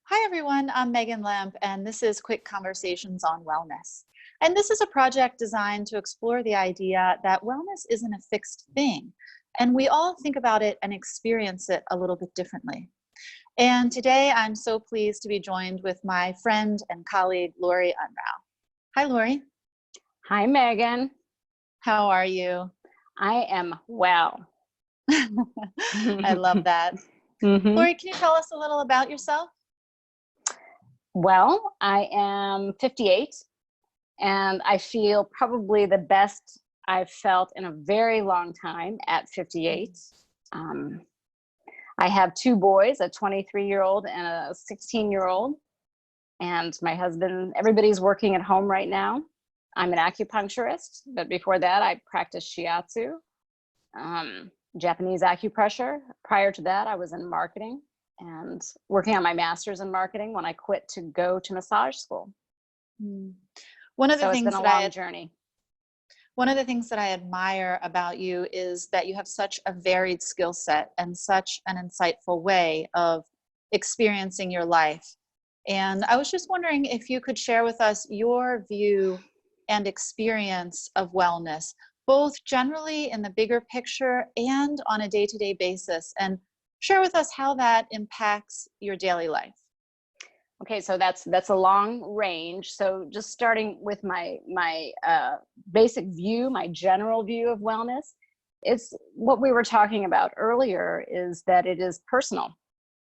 Hi, everyone. I'm Maegan Lemp, and this is Quick Conversations on Wellness. And this is a project designed to explore the idea that wellness isn't a fixed thing, and we all think about it and experience it a little bit differently. And today I'm so pleased to be joined with my friend and colleague, Lori Unrau. Hi, Lori. Hi, Megan. How are you? I am well. I love that. Mhm. Lori, can you tell us a little about yourself? Well, I am 58, and I feel probably the best I've felt in a very long time at 58. Um, I have two boys, a 23-year-old and a 16-year-old, and my husband, everybody's working at home right now. I'm an acupuncturist, but before that, I practiced shiatsu, Japanese acupressure. Prior to that, I was in marketing and working on my master's in marketing when I quit to go to massage school. One of the So it's things been a that long journey. One of the things that I admire about you is that you have such a varied skill set and such an insightful way of experiencing your life. And I was just wondering if you could share with us your view and experience of wellness, both generally in the bigger picture and on a day-to-day basis, and share with us how that impacts your daily life. Okay, so that's a long range. So just starting with my basic view, my general view of wellness, it's what we were talking about earlier, is that it is personal.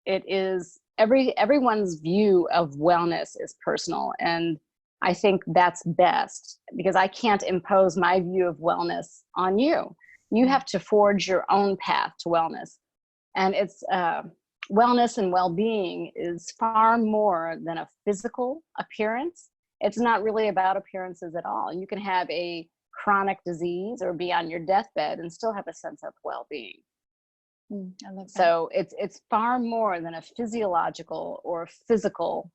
It is everyone's view of wellness is personal, and I think that's best because I can't impose my view of wellness on you. You have to forge your own path to wellness, and it's wellness and well-being is far more than a physical appearance. It's not really about appearances at all. You can have a chronic disease or be on your deathbed and still have a sense of well-being. I love that. So it's far more than a physiological or physical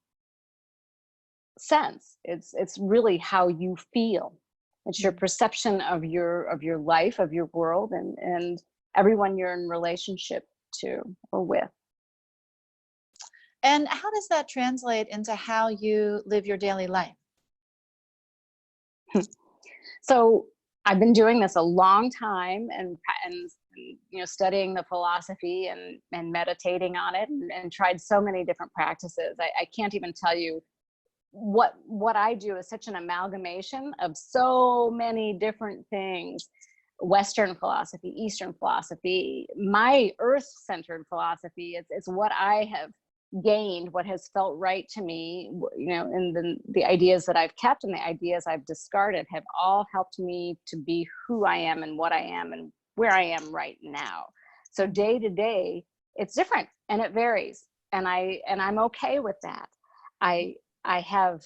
sense. It's really how you feel. It's your perception of your life, of your world, and everyone you're in relationship to or with. And how does that translate into how you live your daily life? So I've been doing this a long time, and studying the philosophy and meditating on it, and tried so many different practices. I can't even tell you what I do is such an amalgamation of so many different things. Western philosophy, Eastern philosophy, my earth-centered philosophy. It's what I have gained, what has felt right to me, and the ideas that I've kept and the ideas I've discarded have all helped me to be who I am and what I am and where I am right now. So day to day, it's different and it varies, and I'm okay with that. I have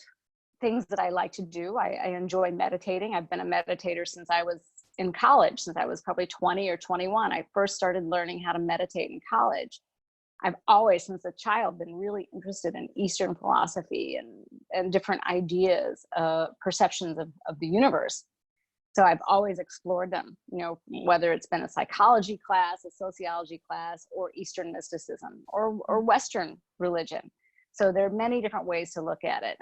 things that I like to do. I enjoy meditating. I've been a meditator since I was in college, since I was probably 20 or 21. I first started learning how to meditate in college. I've always, since a child, been really interested in Eastern philosophy and different ideas, perceptions of the universe. So I've always explored them, whether it's been a psychology class, a sociology class, or Eastern mysticism, or Western religion. So there are many different ways to look at it.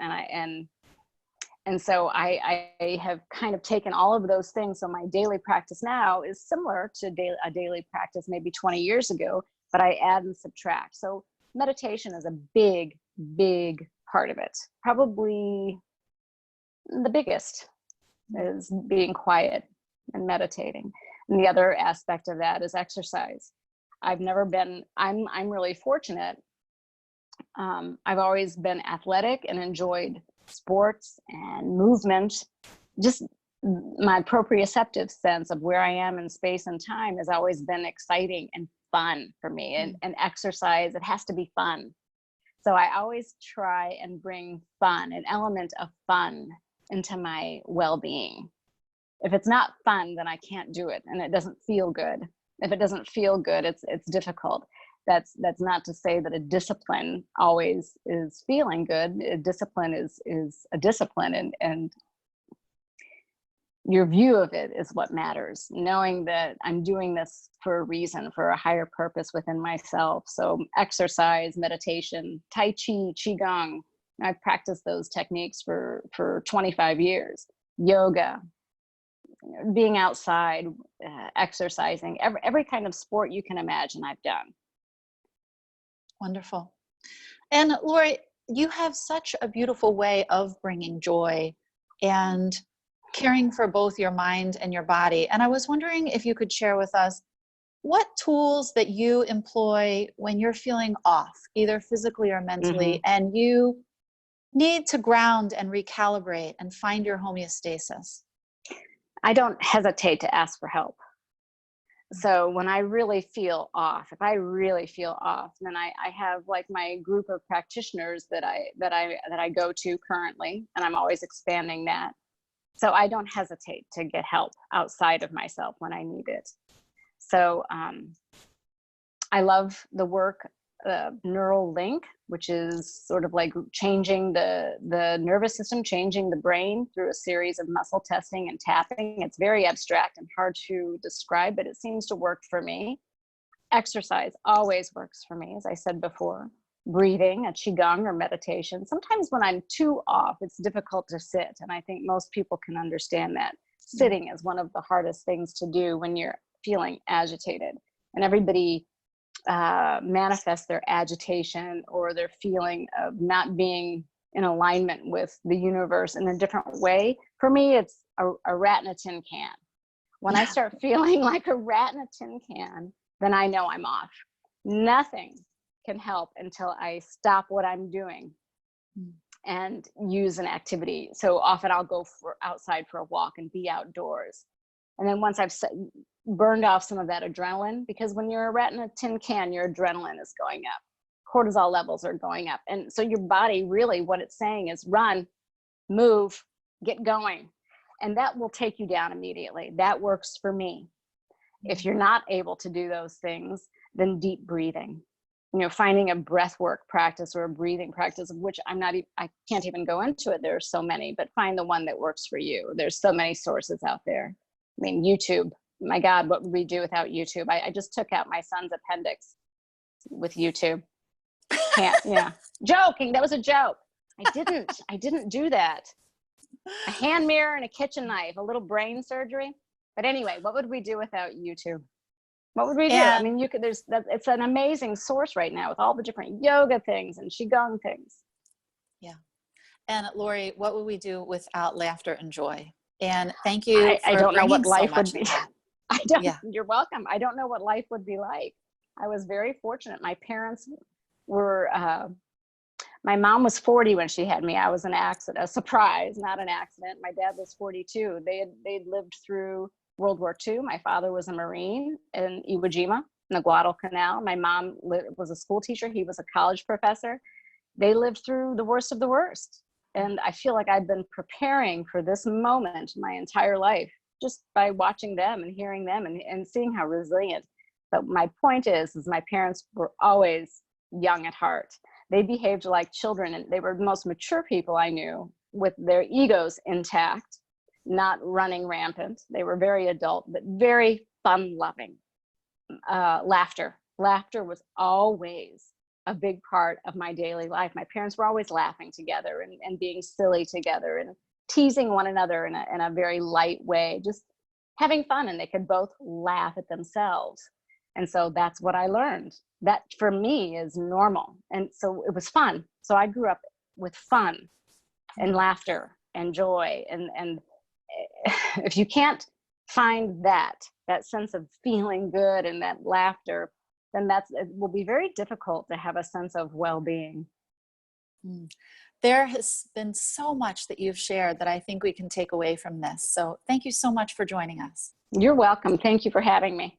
And so I have kind of taken all of those things. So my daily practice now is similar to a daily practice maybe 20 years ago, but I add and subtract. So meditation is a big, big part of it. Probably the biggest is being quiet and meditating. And the other aspect of that is exercise. I'm really fortunate. I've always been athletic and enjoyed sports and movement. Just my proprioceptive sense of where I am in space and time has always been exciting and fun for me. And exercise, it has to be fun. So I always try and bring fun, an element of fun, into my well-being. If it's not fun, then I can't do it, and it doesn't feel good. If it doesn't feel good, it's difficult. That's not to say that a discipline always is feeling good. A discipline is a discipline, and your view of it is what matters, knowing that I'm doing this for a reason, for a higher purpose within myself. So exercise, meditation, Tai Chi, Qigong, I've practiced those techniques for 25 years. Yoga, being outside, exercising, every kind of sport you can imagine I've done. Wonderful. And Lori, you have such a beautiful way of bringing joy and caring for both your mind and your body. And I was wondering if you could share with us what tools that you employ when you're feeling off, either physically or mentally, and you need to ground and recalibrate and find your homeostasis. I don't hesitate to ask for help. So when I really feel off, if I really feel off, then I have like my group of practitioners that I go to currently, and I'm always expanding that. So I don't hesitate to get help outside of myself when I need it. So I love the work neural link, which is sort of like changing the nervous system, changing the brain through a series of muscle testing and tapping. It's very abstract and hard to describe, but it seems to work for me. Exercise always works for me, as I said before. Breathing, a qigong or meditation. Sometimes when I'm too off, it's difficult to sit, and I think most people can understand that. Sitting is one of the hardest things to do when you're feeling agitated, and everybody manifest their agitation or their feeling of not being in alignment with the universe in a different way. For me, it's a rat in a tin can. When I start feeling like a rat in a tin can, then I know I'm off. Nothing can help until I stop what I'm doing and use an activity. So often I'll go outside for a walk and be outdoors. And then once I've burned off some of that adrenaline, because when you're a rat in a tin can, your adrenaline is going up, cortisol levels are going up. And so your body really, what it's saying is run, move, get going. And that will take you down immediately. That works for me. If you're not able to do those things, then deep breathing, finding a breath work practice or a breathing practice, of which I can't even go into it. There are so many, but find the one that works for you. There's so many sources out there. I mean, YouTube, my God, what would we do without YouTube? I just took out my son's appendix with YouTube. Joking. That was a joke. I didn't do that. A hand mirror and a kitchen knife, a little brain surgery. But anyway, what would we do without YouTube? What would we do? I mean, it's an amazing source right now with all the different yoga things and qigong things. Yeah. And Lori, what would we do without laughter and joy? And thank you for I don't know what life so much would be. You're welcome. I don't know what life would be like. I was very fortunate. My parents were, my mom was 40 when she had me. I was an accident, a surprise, not an accident. My dad was 42. They'd lived through World War II. My father was a Marine in Iwo Jima, in the Guadalcanal. My mom was a school teacher. He was a college professor. They lived through the worst of the worst. And I feel like I've been preparing for this moment my entire life, just by watching them and hearing them and seeing how resilient. But my point is my parents were always young at heart. They behaved like children, and they were the most mature people I knew, with their egos intact, not running rampant. They were very adult, but very fun-loving. Laughter was always a big part of my daily life. My parents were always laughing together and being silly together and teasing one another in a very light way, just having fun, and they could both laugh at themselves. And so that's what I learned. That for me is normal. And so it was fun. So I grew up with fun and laughter and joy. And if you can't find that sense of feeling good and that laughter, then it will be very difficult to have a sense of well-being. There has been so much that you've shared that I think we can take away from this. So thank you so much for joining us. You're welcome. Thank you for having me.